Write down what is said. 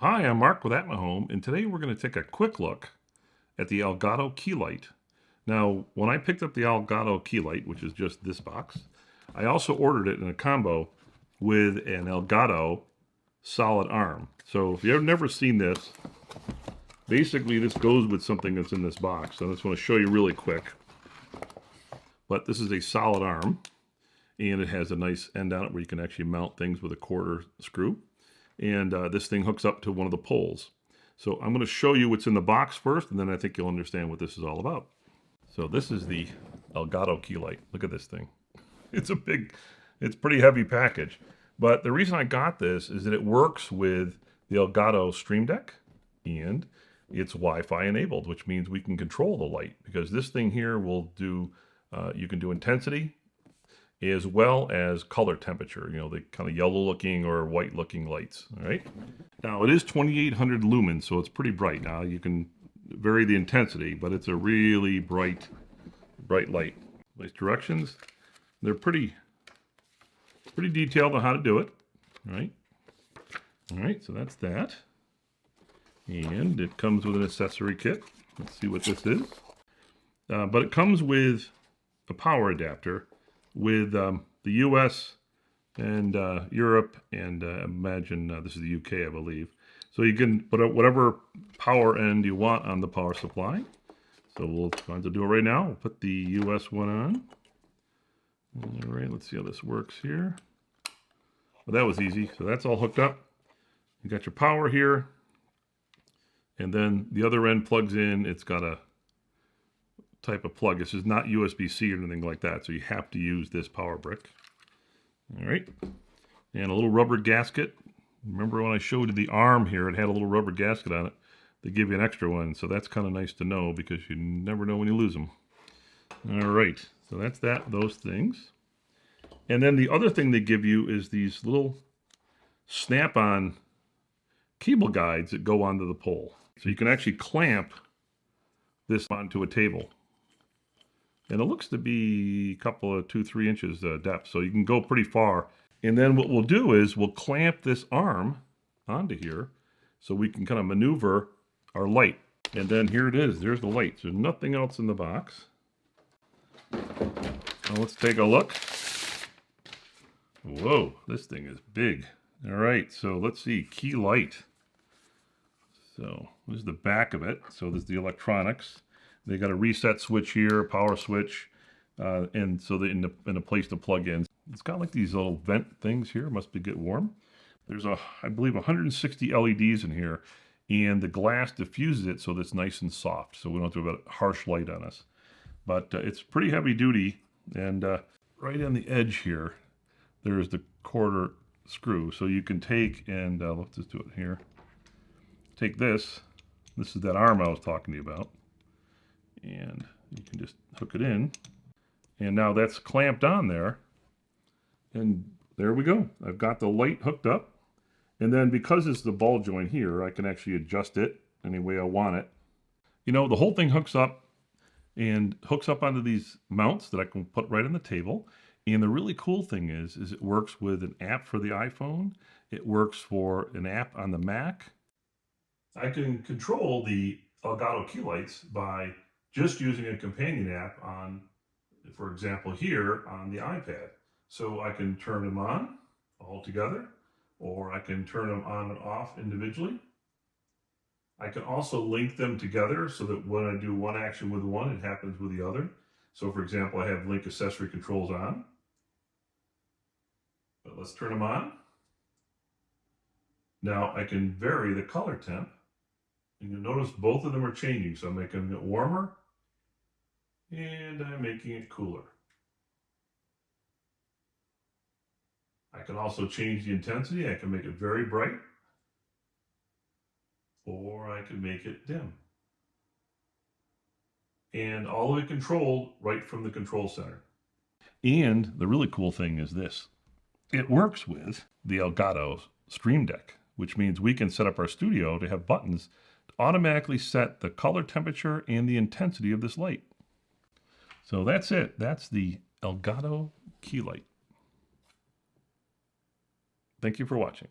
Hi, I'm Mark with At My Home, and today we're going to take a quick look at the Elgato Key Light. Now, when I picked up the Elgato Key Light, which is just this box, I also ordered it in a combo with an Elgato solid arm. So if you've never seen this, basically this goes with something that's in this box. So I just want to show you really quick. But this is a solid arm, and it has a nice end on it where you can actually mount things with a quarter screw. And this thing hooks up to one of the poles. So I'm going to show you what's in the box first, and then I think you'll understand what this is all about. So this is the Elgato Key Light. Look at this thing. It's pretty heavy package. But the reason I got this is that it works with the Elgato Stream Deck, and it's Wi-Fi enabled, which means we can control the light, because this thing here will do, you can do intensity, as well as color temperature, you know, the kind of yellow looking or white looking lights. All right. Now it is 2800 lumens, so it's pretty bright. Now you can vary the intensity, but it's a really bright light. Nice directions. They're pretty detailed on how to do it. All right. All right. So that's that. And it comes with an accessory kit. Let's see what this is. But it comes with a power adapter with the US and Europe, and imagine this is the UK, I believe. So you can put whatever power end you want on the power supply. So we'll try to do it right now. We'll put the US one on. All right, let's see how this works here. Well, that was easy. So that's all hooked up. You got your power here. And then the other end plugs in. It's got a type of plug. This is not USB-C or anything like that, so you have to use this power brick. All right, and a little rubber gasket. Remember when I showed you the arm here, it had a little rubber gasket on it. They give you an extra one, so that's kind of nice to know, because you never know when you lose them. All right, so that's those things. And then the other thing they give you is these little snap-on cable guides that go onto the pole. So you can actually clamp this onto a table. And it looks to be a couple of 2-3 inches depth, so you can go pretty far. And then what we'll do is we'll clamp this arm onto here so we can kind of maneuver our light. And then here it is. There's the light. There's nothing else in the box. Now let's take a look. Whoa, this thing is big. All right, so let's see. Key Light. So this is the back of it. So there's the electronics. They got a reset switch here, power switch, and so in a place to plug in. It's got like these little vent things here. Must be get warm. There's I believe 160 LEDs in here, and the glass diffuses it so that it's nice and soft, so we don't have to have a harsh light on us. But it's pretty heavy duty, and right on the edge here, there's the quarter screw, so you can take and let's just do it here. Take this. This is that arm I was talking to you about. And you can just hook it in. And now that's clamped on there. And there we go. I've got the light hooked up. And then because it's the ball joint here, I can actually adjust it any way I want it. You know, the whole thing hooks up onto these mounts that I can put right on the table. And the really cool thing is it works with an app for the iPhone. It works for an app on the Mac. I can control the Elgato Key Lights by just using a companion app on, for example, here on the iPad. So I can turn them on all together, or I can turn them on and off individually. I can also link them together so that when I do one action with one, it happens with the other. So for example, I have link accessory controls on. But let's turn them on. Now I can vary the color temp. And you'll notice both of them are changing. So I'm making it warmer, and I'm making it cooler. I can also change the intensity. I can make it very bright, or I can make it dim. And all of it controlled right from the control center. And the really cool thing is this. It works with the Elgato Stream Deck, which means we can set up our studio to have buttons to automatically set the color temperature and the intensity of this light. So that's it. That's the Elgato Key Light. Thank you for watching.